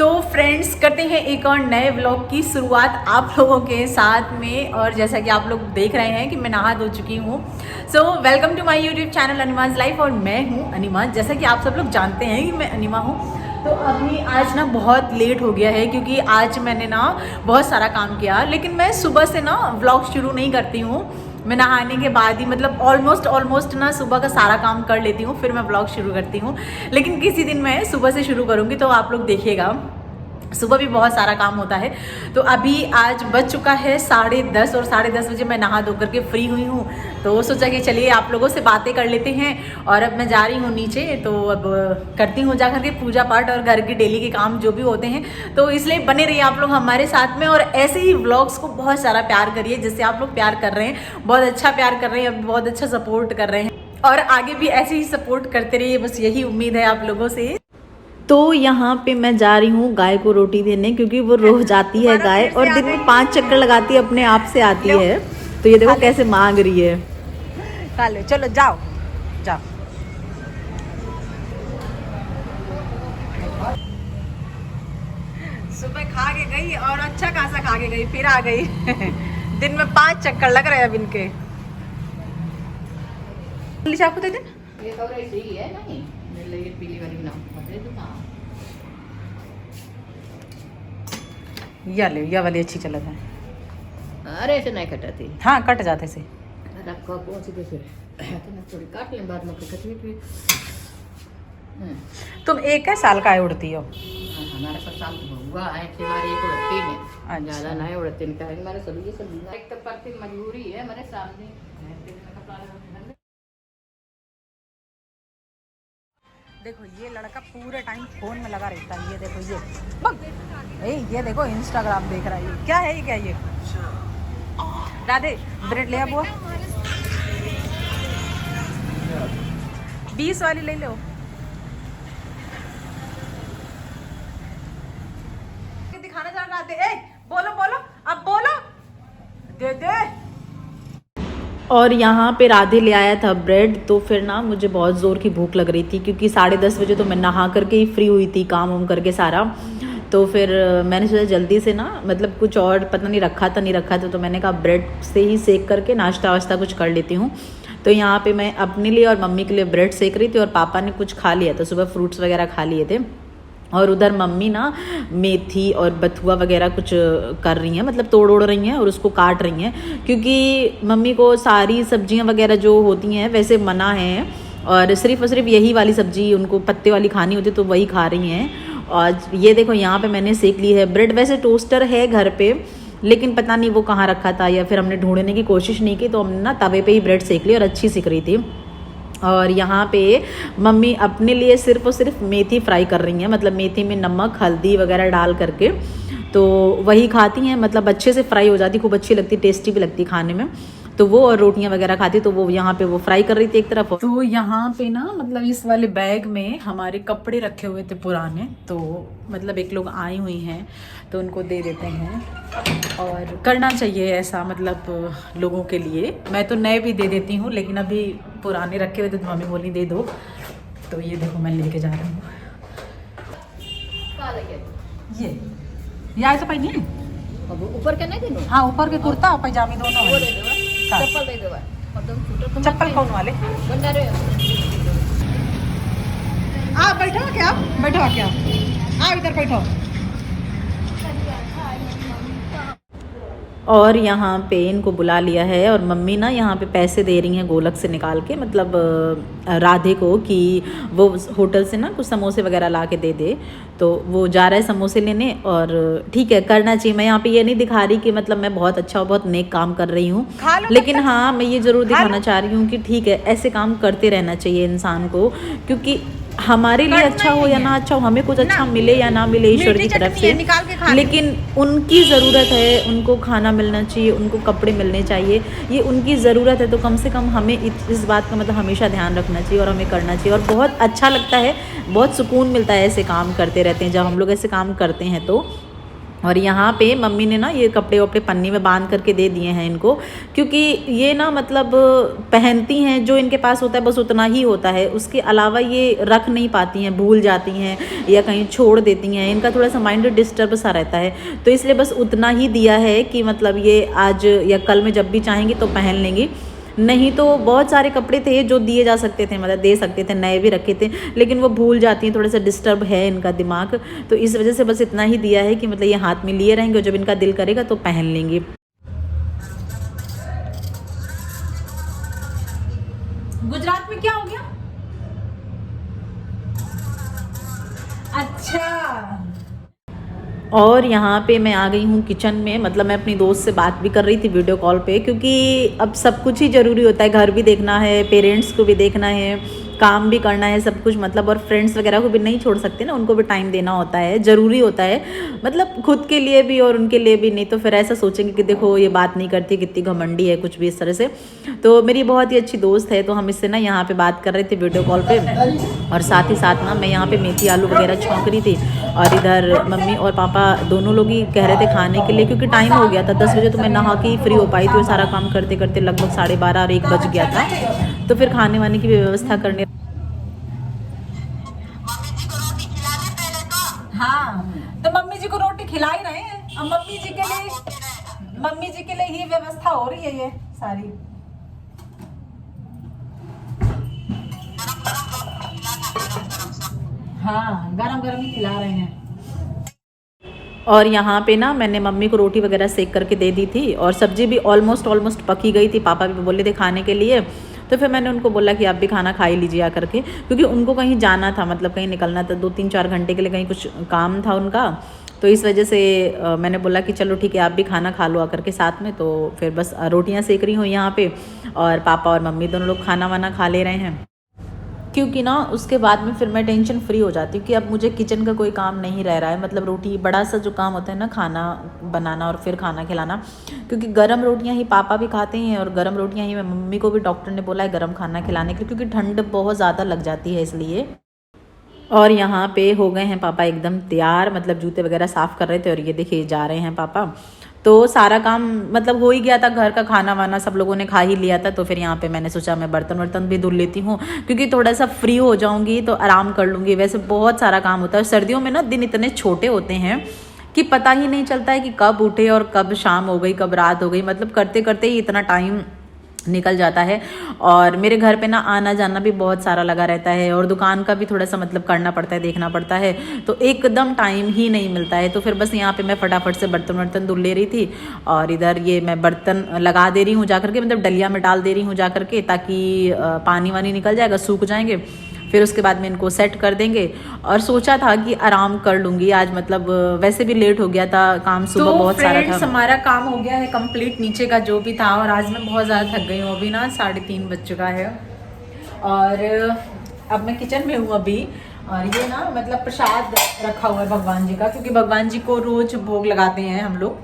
तो फ्रेंड्स करते हैं एक और नए व्लॉग की शुरुआत आप लोगों के साथ में। और जैसा कि आप लोग देख रहे हैं कि मैं नहा धो चुकी हूँ। So welcome to my YouTube channel अनिमाज लाइफ और मैं हूँ अनिमा। जैसा कि आप सब लोग जानते हैं कि मैं अनिमा हूँ। तो अभी आज ना बहुत लेट हो गया है क्योंकि आज मैंने ना बहुत सारा काम किया, लेकिन मैं सुबह से ना व्लॉग शुरू नहीं करती हूँ। मैं नहाने के बाद ही मतलब ऑलमोस्ट ना सुबह का सारा काम कर लेती हूँ, फिर मैं व्लॉग शुरू करती हूँ। लेकिन किसी दिन मैं सुबह से शुरू करूँगी तो आप लोग देखिएगा, सुबह भी बहुत सारा काम होता है। तो अभी आज बज चुका है 10:30 और 10:30 बजे मैं नहा धो करके फ्री हुई हूँ। तो सोचा कि चलिए आप लोगों से बातें कर लेते हैं। और अब मैं जा रही हूँ नीचे, तो अब करती हूँ जा करके पूजा पाठ और घर के डेली के काम जो भी होते हैं। तो इसलिए बने रहिए आप लोग हमारे साथ में और ऐसे ही व्लॉग्स को बहुत सारा प्यार करिए, जैसे आप लोग प्यार कर रहे हैं, बहुत अच्छा प्यार कर रहे हैं, बहुत अच्छा सपोर्ट कर रहे हैं और आगे भी ऐसे ही सपोर्ट करते रहिए, बस यही उम्मीद है आप लोगों से। तो यहाँ पे मैं जा रही हूँ गाय को रोटी देने, क्योंकि वो रोज आती है गाय और दिन में 5 चक्कर लगाती है, अपने आप से आती है। तो ये देखो कैसे मांग रही है। खा लो, चलो जाओ जाओ। सुबह खा के गई और अच्छा खासा खा के गई, फिर आ गई। दिन में 5 चक्कर लग रहे हैं अब इनके। चाकू दे दे। ये तो ऐसे ही है नहीं, मेरे लिए पीली वाली बनाओ। या ले, या वाली अच्छी चलत है। अरे ऐसे नहीं कटाती। हाँ कट जाते से। रखो कौन सी फिर तो थोड़ी काट लें बाद में कटवी फिर। तुम 1 साल का उड़ती हो? हमारा सब साल हुआ है, हमारी एक उड़ती है, ज़्यादा नहीं उड़ती इनका। हमारे सब ये सब एक तो पड़ती मजबूरी है हमारे सामने। देखो ये लड़का पूरे टाइम फोन में लगा रहता है। ये देखो ये देखो इंस्टाग्राम देख रहा है। ये क्या है, ये क्या है ये? राधे ब्रेड ले आ बुआ, 20 वाली ले लो। दिखाना चाह राधे, ए बोलो बोलो अब बोलो, दे दे। और यहाँ पे राधे ले आया था ब्रेड। तो फिर ना मुझे बहुत ज़ोर की भूख लग रही थी, क्योंकि 10:30 बजे तो मैं नहा करके ही फ्री हुई थी, काम वाम करके सारा। तो फिर मैंने सोचा जल्दी से ना, मतलब कुछ और पता नहीं रखा था तो मैंने कहा ब्रेड से ही सेक करके नाश्ता वाश्ता कुछ कर लेती हूँ। तो यहाँ पे मैं अपने लिए और मम्मी के लिए ब्रेड सेक रही थी और पापा ने कुछ खा लिया था, सुबह फ्रूट्स वगैरह खा लिए थे। और उधर मम्मी ना मेथी और बथुआ वगैरह कुछ कर रही हैं, मतलब तोड़ ओड़ रही हैं और उसको काट रही हैं, क्योंकि मम्मी को सारी सब्जियां वगैरह जो होती हैं वैसे मना है और सिर्फ यही वाली सब्जी उनको पत्ते वाली खानी होती, तो वही खा रही हैं। और ये देखो यहाँ पे मैंने सेक ली है ब्रेड। वैसे टोस्टर है घर पे, लेकिन पता नहीं वो कहाँ रखा था या फिर हमने ढूंढने की कोशिश नहीं की, तो हमने ना तवे पे ही ब्रेड सेक ली और अच्छी सिक रही थी। और यहाँ पे मम्मी अपने लिए सिर्फ और सिर्फ मेथी फ्राई कर रही हैं, मतलब मेथी में नमक हल्दी वगैरह डाल करके, तो वही खाती हैं, मतलब अच्छे से फ्राई हो जाती, खूब अच्छी लगती, टेस्टी भी लगती खाने में। तो वो और रोटियां वगैरह खाती, तो वो यहाँ पे वो फ्राई कर रही थी एक तरफ। तो यहाँ पे ना मतलब इस वाले बैग में हमारे कपड़े रखे हुए थे पुराने, तो मतलब एक लोग आई हुई हैं तो उनको दे देते हैं। और करना चाहिए ऐसा, मतलब लोगों के लिए। मैं तो नए भी दे देती हूँ, लेकिन अभी पुराने रखे हुए थे तो मम्मी बोली दे दो। तो ये देखो मैं लेके जा रही हूँ। ये आए तो पाई ऊपर के नहीं देनो? हाँ ऊपर के कुर्ता और पैजामी दोनों है। चप्पल दे दो। चप्पल कौन वाले? बैठो क्या, बैठो क्या, इधर बैठो। और यहाँ पे इनको बुला लिया है और मम्मी ना यहाँ पे पैसे दे रही हैं गोलक से निकाल के, मतलब राधे को, कि वो होटल से ना कुछ समोसे वगैरह ला के दे दे। तो वो जा रहा है समोसे लेने। और ठीक है, करना चाहिए। मैं यहाँ पे ये नहीं दिखा रही कि मतलब मैं बहुत अच्छा और बहुत नेक काम कर रही हूँ, लेकिन हाँ मैं ये ज़रूर दिखाना चाह रही हूँ कि ठीक है, ऐसे काम करते रहना चाहिए इंसान को, क्योंकि हमारे लिए अच्छा हो या ना अच्छा हो, हमें कुछ अच्छा मिले या ना मिले ईश्वर की तरफ से, लेकिन उनकी ज़रूरत है, उनको खाना मिलना चाहिए, उनको कपड़े मिलने चाहिए, ये उनकी ज़रूरत है। तो कम से कम हमें इस बात का मतलब हमेशा ध्यान रखना चाहिए और हमें करना चाहिए। और बहुत अच्छा लगता है, बहुत सुकून मिलता है ऐसे काम करते रहते हैं जब हम लोग ऐसे काम करते हैं। और यहाँ पे मम्मी ने ना ये कपड़े वपड़े पन्नी में बांध करके दे दिए हैं इनको, क्योंकि ये ना मतलब पहनती हैं, जो इनके पास होता है बस उतना ही होता है, उसके अलावा ये रख नहीं पाती हैं, भूल जाती हैं या कहीं छोड़ देती हैं, इनका थोड़ा सा माइंड डिस्टर्ब सा रहता है। तो इसलिए बस उतना ही दिया है कि मतलब ये आज या कल में जब भी चाहेंगी तो पहन लेंगी। नहीं तो बहुत सारे कपड़े थे जो दिए जा सकते थे, मतलब दे सकते थे, नए भी रखे थे, लेकिन वो भूल जाती हैं, थोड़ा सा डिस्टर्ब है इनका दिमाग, तो इस वजह से बस इतना ही दिया है कि मतलब ये हाथ में लिए रहेंगे और जब इनका दिल करेगा तो पहन लेंगे। गुजरात में क्या हो गया? अच्छा। और यहाँ पे मैं आ गई हूँ किचन में, मतलब मैं अपनी दोस्त से बात भी कर रही थी वीडियो कॉल पे, क्योंकि अब सब कुछ ही ज़रूरी होता है, घर भी देखना है, पेरेंट्स को भी देखना है, काम भी करना है, सब कुछ मतलब, और फ्रेंड्स वगैरह को भी नहीं छोड़ सकते ना, उनको भी टाइम देना होता है, ज़रूरी होता है, मतलब खुद के लिए भी और उनके लिए भी। नहीं तो फिर ऐसा सोचेंगे कि देखो ये बात नहीं करती, कितनी घमंडी है, कुछ भी इस तरह से। तो मेरी बहुत ही अच्छी दोस्त है, तो हम इससे ना यहाँ पे बात कर रहे थे वीडियो कॉल पे, और साथ ही साथ ना मैं यहाँ पे मेथी आलू वगैरह छौंक रही थी, और इधर मम्मी और पापा दोनों लोग ही कह रहे थे खाने के लिए, क्योंकि टाइम हो गया था 10 बजे, तो मैं नहा के ही फ्री हो पाई थी, वो सारा काम करते करते लगभग 12:30 और 1 बज गया था। तो फिर खाने वाने की भी व्यवस्था करने। हाँ, तो मम्मी जी को रोटी खिला ही रहे हैं, अब मम्मी जी के लिए ही व्यवस्था हो रही है ये सारी। हाँ, गरम गरम ही खिला रहे हैं। और यहाँ पे ना मैंने मम्मी को रोटी वगैरह सेक करके दे दी थी, और सब्जी भी ऑलमोस्ट पकी गई थी, पापा भी बोले थे खाने के लिए, तो फिर मैंने उनको बोला कि आप भी खाना खा ही लीजिए आकर के, क्योंकि उनको कहीं जाना था, मतलब कहीं निकलना था 2-3-4 घंटे के लिए, कहीं कुछ काम था उनका, तो इस वजह से मैंने बोला कि चलो ठीक है आप भी खाना खा लो आकर के साथ में। तो फिर बस रोटियाँ सेक रही हूँ यहाँ पे, और पापा और मम्मी दोनों लोग खाना वाना खा ले रहे हैं, क्योंकि ना उसके बाद में फिर मैं टेंशन फ्री हो जाती हूँ कि अब मुझे किचन का कोई काम नहीं रह रहा है, मतलब रोटी बड़ा सा जो काम होता है ना, खाना बनाना और फिर खाना खिलाना, क्योंकि गरम रोटियाँ ही पापा भी खाते हैं, और गरम रोटियाँ ही मैं, मम्मी को भी डॉक्टर ने बोला है गरम खाना खिलाने के लिए, क्योंकि ठंड बहुत ज़्यादा लग जाती है इसलिए। और यहाँ पे हो गए हैं पापा एकदम तैयार, मतलब जूते वगैरह साफ़ कर रहे थे, और ये देखिए जा रहे हैं पापा। तो सारा काम मतलब हो ही गया था, घर का खाना वाना सब लोगों ने खा ही लिया था, तो फिर यहाँ पे मैंने सोचा मैं बर्तन वर्तन भी धुल लेती हूँ, क्योंकि थोड़ा सा फ्री हो जाऊँगी तो आराम कर लूँगी। वैसे बहुत सारा काम होता है, सर्दियों में ना दिन इतने छोटे होते हैं कि पता ही नहीं चलता है कि कब उठे और कब शाम हो गई, कब रात हो गई, मतलब करते करते ही इतना टाइम निकल जाता है। और मेरे घर पे ना आना जाना भी बहुत सारा लगा रहता है, और दुकान का भी थोड़ा सा मतलब करना पड़ता है, देखना पड़ता है, तो एकदम टाइम ही नहीं मिलता है। तो फिर बस यहाँ पे मैं फटाफट से बर्तन वर्तन धुल ले रही थी, और इधर ये मैं बर्तन लगा दे रही हूँ जा करके, मतलब डलिया में डाल दे रही हूँ जा करके, ताकि पानी वानी निकल जाएगा, सूख जाएंगे, फिर उसके बाद में इनको सेट कर देंगे। और सोचा था कि आराम कर लूँगी आज, मतलब वैसे भी लेट हो गया था, काम सुबह बहुत सारा था। हमारा काम हो गया है कंप्लीट नीचे का जो भी था, और आज मैं बहुत ज़्यादा थक गई हूँ, अभी ना 3:30 बज चुका है, और अब मैं किचन में हूँ अभी। और ये ना मतलब प्रसाद रखा हुआ है भगवान जी का, क्योंकि भगवान जी को रोज़ भोग लगाते हैं हम लोग,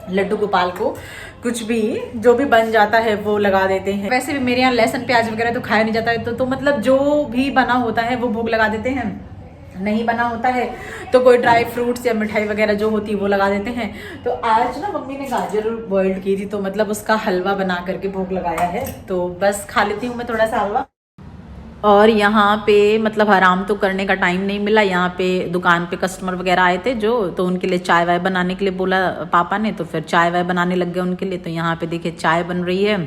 लड्डू गोपाल को कुछ भी जो भी बन जाता है वो लगा देते हैं। वैसे भी मेरे यहाँ लहसुन प्याज वगैरह तो खाया नहीं जाता है, तो मतलब जो भी बना होता है वो भोग लगा देते हैं, नहीं बना होता है तो कोई ड्राई फ्रूट्स या मिठाई वगैरह जो होती है वो लगा देते हैं। तो आज ना मम्मी ने गाजर बॉइल्ड की थी, तो मतलब उसका हलवा बना करके भोग लगाया है, तो बस खा लेती हूँ मैं थोड़ा सा हलवा। और यहाँ पे मतलब आराम तो करने का टाइम नहीं मिला, यहाँ पे दुकान पे कस्टमर वगैरह आए थे जो, तो उनके लिए चाय वाय बनाने के लिए बोला पापा ने, तो फिर चाय वाय बनाने लग गए उनके लिए। तो यहाँ पे देखिए चाय बन रही है,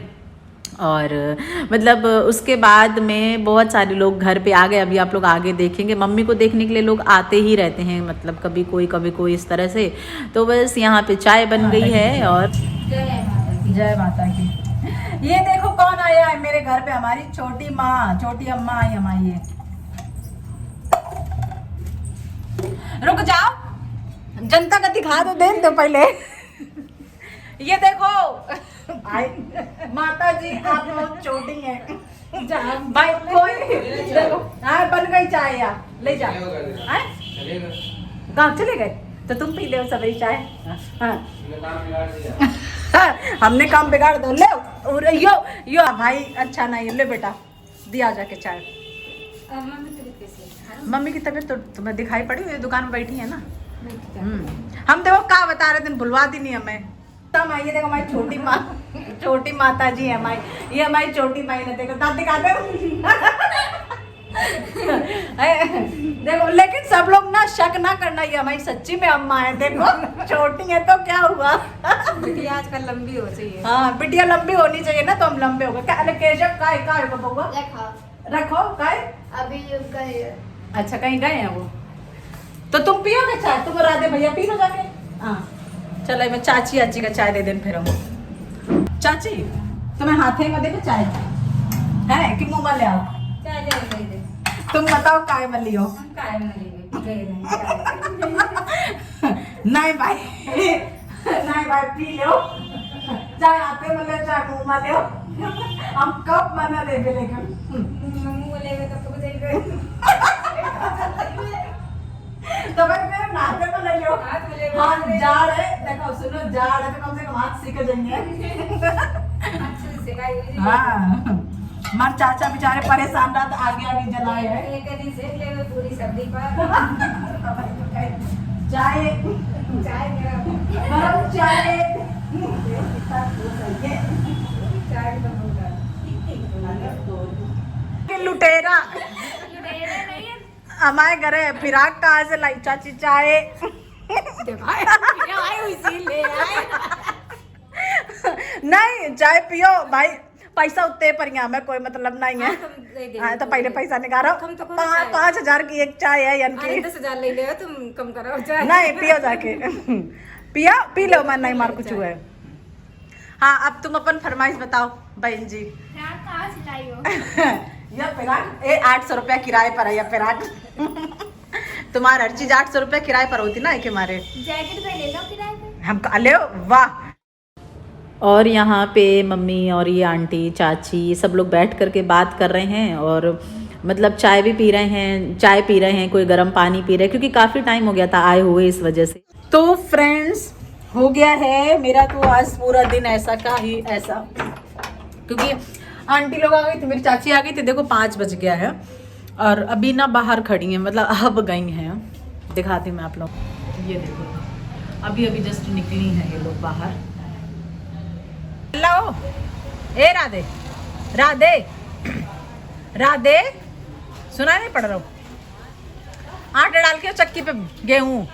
और मतलब उसके बाद में बहुत सारे लोग घर पे आ गए, अभी आप लोग आगे देखेंगे। मम्मी को देखने के लिए लोग आते ही रहते हैं, मतलब कभी कोई इस तरह से। तो बस यहाँ पे चाय बन गई है, और जय माता की। ये देखो कौन आया है मेरे घर पे, हमारी छोटी माँ, छोटी अम्मा आई हमारी। ये रुक जाओ, जनता का दिखा दो, देन दो पहले। ये देखो माता जी आप लोग छोटी हैं भाई, कोई देखो। हाँ बन गई चाय, या ले जाओ। गाँव चले गए तो तुम पी लो सबरी चाय। हाँ हमने काम बिगाड़ दो, ले यो भाई अच्छा नहीं, ले बेटा दिया जाके चाय। मम्मी की तबीयत तो तुम्हें दिखाई पड़ी, दुकान में बैठी है ना, हम देखो क्या बता रहे थे, भुलवा दी नहीं हमें। तब ये देखो हमारी छोटी माता जी है हमारी, ये हमारी छोटी माई ने, देखो दांत दिखाते देखो। लेकिन सब लोग ना शक ना करना, ये हमारी सच्ची में अम्मा है। देखो छोटी है तो क्या हुआ, बिटिया आजकल लंबी हो चाहिए। हाँ बिटिया लंबी होनी चाहिए ना, तो हम लंबे हो गए। क्या केशव का है बबुआ, रखो काय अभी गए। अच्छा कहीं गए हैं वो, तो तुम पियोगे चाय? तुम राधे भैया पी लो जाके। हाँ चलो मैं चाची आची का चाय दे दें फिर हम। चाची तुम्हें हाथे में देखो चाय है कि मुंह में ले आओ? चाय दे दे। तुम बताओ काय में लियो? हम काय में लेंगे, नहीं भाई नहीं भाई पी लो चाय, हाथे में ले चाय मुंह में ले। हम कब मना देंगे लेकिन मुंह लेंगे तब तो देंगे। तो भाई मेरे नाते में ले लो। हाँ जाड़ है, देखो सुनो जाड़ है तो कम से कम हाथ सीख जाएंगे। हाँ हमारे चाचा बेचारे परेशान रात आगे आगे जलाए हैं। पूरी सब्जी पर चाय गरम चाय लुटेरा हमारे घरे फिराक कहाँ से लाई चाची चाय? नहीं चाय पियो भाई, पैसा उतने पर यहाँ में कोई मतलब नहीं है। हाँ तो पहले पैसा निकालो, 5,000 की एक चाय है यानी कि 10,000 ले ले, तुम कम करो चाय। नहीं पियो जाके पियो पी लो, मैं नहीं मार कुछ हुआ है। हाँ अब तुम अपन फरमाइश बताओ बहन जी। कहाँ से लाई हो? यह फिराक 800 रुपया किराए पर है, यह फिराक तुम्हारा हर चीज 800 रुपया किराए पर होती ना, एक हमारे जैकेट पे ले लो किराए पे। हम ले वाह। और यहाँ पे मम्मी और ये आंटी चाची सब लोग बैठ करके बात कर रहे हैं, और मतलब चाय भी पी रहे हैं, चाय पी रहे हैं, कोई गर्म पानी पी रहे हैं, क्योंकि काफ़ी टाइम हो गया था आए हुए इस वजह से। तो फ्रेंड्स हो गया है मेरा तो आज पूरा दिन ऐसा का ही ऐसा, क्योंकि आंटी लोग आ गई थी, मेरी चाची आ गई थी, देखो 5 बज गया है और अभी ना बाहर खड़ी हैं, मतलब अब गई हैं। दिखाती हूँ मैं आप लोग, ये देखो अभी अभी जस्ट निकली हैं ये लोग बाहर। हेलो ए राधे राधे राधे, सुना नहीं पड़ रहा हूँ? आटा डाल के चक्की पे गेहूं,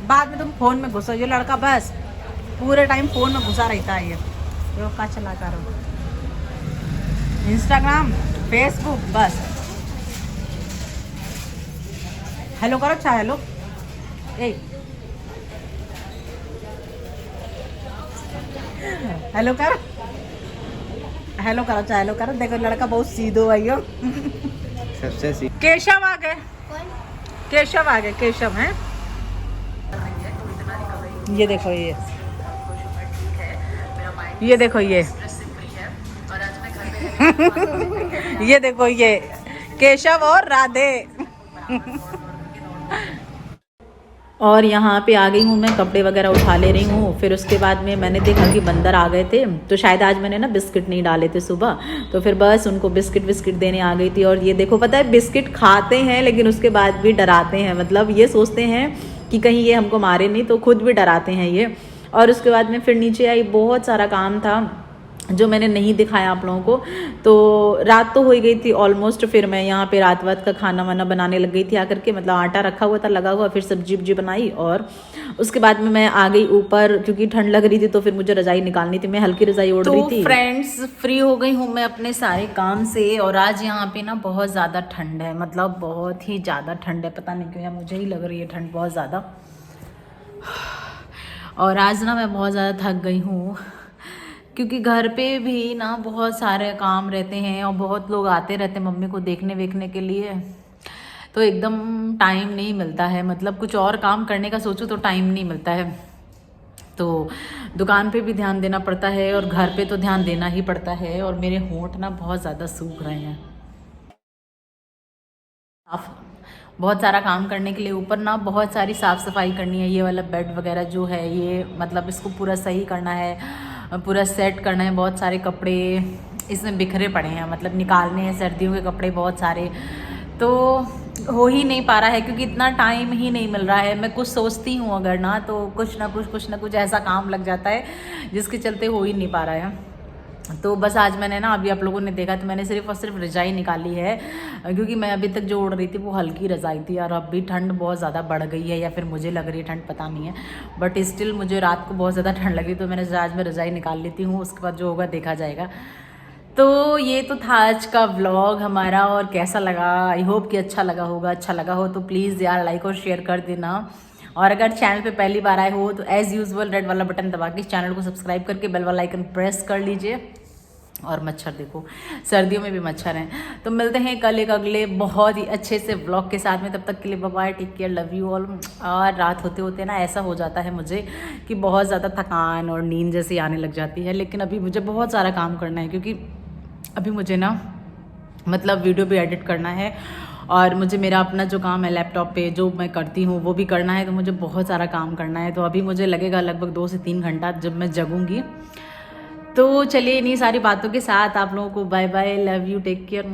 बाद में तुम फोन में घुसो। ये लड़का बस पूरे टाइम फोन में घुसा रहता है, ये का चला कर इंस्टाग्राम फेसबुक बस। हेलो करो चाहे, हेलो ए हेलो कर, हेलो करो चाहे, हेलो करो। देखो लड़का बहुत सीधो है यो सबसे सी। केशव आ गए, केशव आ गए, केशव हैं। ये देखो ये देखो ये देखो ये केशव और राधे। और यहाँ पे आ गई हूँ मैं, कपड़े वगैरह उठा ले रही हूँ। फिर उसके बाद में मैंने देखा कि बंदर आ गए थे, तो शायद आज मैंने ना बिस्किट नहीं डाले थे सुबह, तो फिर बस उनको बिस्किट देने आ गई थी। और ये देखो पता है बिस्किट खाते हैं लेकिन उसके बाद भी डराते हैं, मतलब ये सोचते हैं कि कहीं ये हमको मारे नहीं, तो खुद भी डराते हैं ये। और उसके बाद में फिर नीचे आई, बहुत सारा काम था जो मैंने नहीं दिखाया आप लोगों को। तो रात तो हो ही गई थी ऑलमोस्ट, फिर मैं यहाँ पे रात का खाना वाना बनाने लग गई थी आकर के, मतलब आटा रखा हुआ था लगा हुआ, फिर सब्जी बनाई। और उसके बाद में मैं आ गई ऊपर, क्योंकि ठंड लग रही थी तो फिर मुझे रजाई निकालनी थी, मैं हल्की रजाई ओढ़ रही थी। फ्रेंड्स फ्री हो गई हूँ मैं अपने सारे काम से, और आज यहाँ पे ना बहुत ज़्यादा ठंड है, मतलब बहुत ही ज़्यादा ठंड है, पता नहीं क्यों यार मुझे ही लग रही है ठंड बहुत ज़्यादा। और आज ना मैं बहुत ज़्यादा थक गई हूँ, क्योंकि घर पे भी ना बहुत सारे काम रहते हैं और बहुत लोग आते रहते हैं मम्मी को देखने वेखने के लिए, तो एकदम टाइम नहीं मिलता है, मतलब कुछ और काम करने का सोचो तो टाइम नहीं मिलता है। तो दुकान पे भी ध्यान देना पड़ता है और घर पे तो ध्यान देना ही पड़ता है। और मेरे होंठ ना बहुत ज़्यादा सूख रहे हैं, बहुत सारा काम करने के लिए, ऊपर ना बहुत सारी साफ़ सफाई करनी है। ये वाला बेड वगैरह जो है ये, मतलब इसको पूरा सही करना है, पूरा सेट करना है। बहुत सारे कपड़े इसमें बिखरे पड़े हैं, मतलब निकालने हैं, सर्दियों के कपड़े बहुत सारे। तो हो ही नहीं पा रहा है क्योंकि इतना टाइम ही नहीं मिल रहा है। मैं कुछ सोचती हूँ अगर ना तो कुछ ना कुछ ऐसा काम लग जाता है जिसके चलते हो ही नहीं पा रहा है। तो बस आज मैंने ना, अभी आप लोगों ने देखा तो मैंने सिर्फ और सिर्फ रज़ाई निकाली है क्योंकि मैं अभी तक जो ओढ़ रही थी वो हल्की रज़ाई थी और अभी ठंड बहुत ज़्यादा बढ़ गई है या फिर मुझे लग रही है ठंड, पता नहीं है, बट स्टिल मुझे रात को बहुत ज़्यादा ठंड लगी तो मैंने आज मैं रज़ाई निकाल लेती हूँ, उसके बाद जो होगा देखा जाएगा। तो ये तो था आज का व्लॉग हमारा और कैसा लगा, आई होप कि अच्छा लगा होगा। अच्छा लगा हो तो प्लीज़ यार लाइक और शेयर कर देना, और अगर चैनल पे पहली बार आए हो तो एज़ यूजुअल रेड वाला बटन दबा के इस चैनल को सब्सक्राइब करके बेल वाला आइकन प्रेस कर लीजिए। और मच्छर देखो, सर्दियों में भी मच्छर हैं। तो मिलते हैं कल एक अगले बहुत ही अच्छे से व्लॉग के साथ में, तब तक के लिए bye bye, take care, love you all. और रात होते होते ना ऐसा हो जाता है मुझे कि बहुत ज़्यादा थकान और नींद जैसी आने लग जाती है, लेकिन अभी मुझे बहुत सारा काम करना है क्योंकि अभी मुझे ना मतलब वीडियो भी एडिट करना है और मुझे मेरा अपना जो काम है लैपटॉप पे जो मैं करती हूँ वो भी करना है, तो मुझे बहुत सारा काम करना है। तो अभी मुझे लगेगा लगभग 2 से 3 घंटा जब मैं जगूंगी। तो चलिए इन्हीं सारी बातों के साथ आप लोगों को bye bye, love you, take care.